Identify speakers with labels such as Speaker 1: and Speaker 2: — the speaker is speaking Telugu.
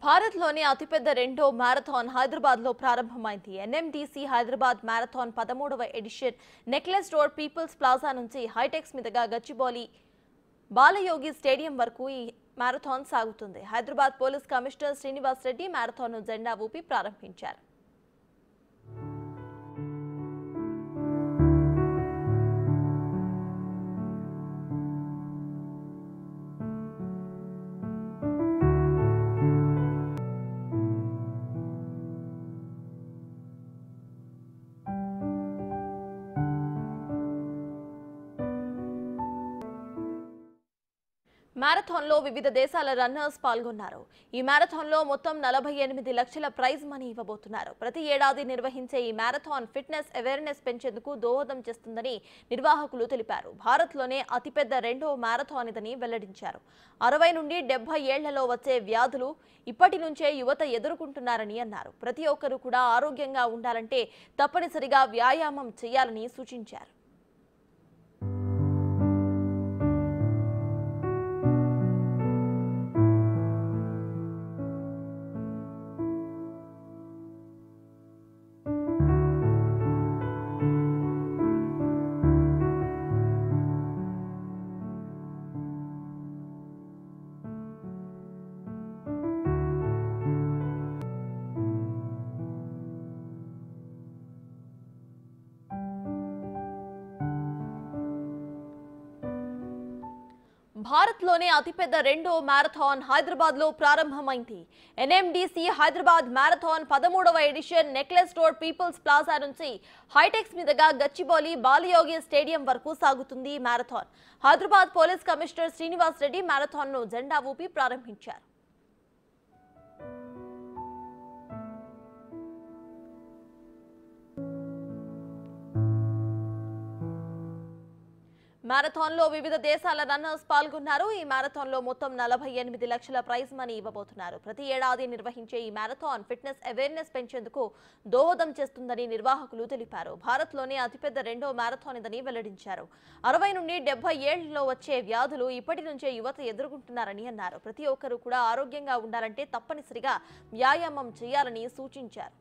Speaker 1: భారత్లోని అతిపెద్ద రెండో మ్యారథాన్ హైదరాబాద్లో ప్రారంభమైంది. ఎన్ఎండీసీ హైదరాబాద్ మ్యారథాన్ 13వ edition necklace road peoples plaza నుంచి హైటెక్స్ మీదుగా గచ్చిబౌలి బాలయోగి స్టేడియం వరకు ఈ మ్యారథాన్ సాగుతుంది. హైదరాబాద్ పోలీస్ కమిషనర్ శ్రీనివాస్ రెడ్డి మ్యారథాన్ను జెండా ఊపి ప్రారంభించారు. మ్యారథాన్లో వివిధ దేశాల రన్నర్స్ పాల్గొన్నారు. ఈ మ్యారథాన్లో మొత్తం 48 లక్షల ప్రైజ్ మనీ ఇవ్వబోతున్నారు. ప్రతి ఏడాది నిర్వహించే ఈ మ్యారథాన్ ఫిట్నెస్ అవేర్నెస్ పెంచేందుకు దోహదం చేస్తుందని నిర్వాహకులు తెలిపారు. భారత్లోనే అతిపెద్ద రెండో మ్యారథాన్ ఇదని వెల్లడించారు. 60 నుండి 70 ఏళ్లలో వచ్చే వ్యాధులు ఇప్పటి నుంచే యువత ఎదుర్కొంటున్నారని అన్నారు. ప్రతి ఒక్కరూ కూడా ఆరోగ్యంగా ఉండాలంటే తప్పనిసరిగా వ్యాయామం చేయాలని సూచించారు. భారత్లోనే అతిపెద్ద రెండో మ్యారథాన్ హైదరాబాద్లో ప్రారంభమైంది. ఎన్ఎండీసీ హైదరాబాద్ మ్యారథాన్ 13వ edition necklace road peoples plaza నుంచి హైటెక్స్ మీదుగా గచ్చిబౌలి బాలయోగి స్టేడియం వరకు సాగుతుంది మ్యారథాన్. హైదరాబాద్ పోలీస్ కమిషనర్ శ్రీనివాస్ రెడ్డి మ్యారథాన్ను జెండా ఊపి ప్రారంభించారు. మ్యారథాన్లో వివిధ దేశాల రన్నర్స్ పాల్గొన్నారు. ఈ మ్యారథాన్లో మొత్తం 48 లక్షల ప్రైజ్ మనీ ఇవ్వబోతున్నారు. ప్రతి ఏడాది నిర్వహించే ఈ మ్యారథాన్ ఫిట్నెస్ అవేర్నెస్ పెంచేందుకు దోహదం చేస్తుందని నిర్వాహకులు తెలిపారు. భారత్లోనే అతిపెద్ద రెండో మ్యారథాన్ ఇదని వెల్లడించారు. 60 నుండి 70 ఏళ్లలో వచ్చే వ్యాధులు ఇప్పటి నుంచే యువత ఎదుర్కొంటున్నారని అన్నారు. ప్రతి ఒక్కరూ కూడా ఆరోగ్యంగా ఉండాలంటే తప్పనిసరిగా వ్యాయామం చేయాలని సూచించారు.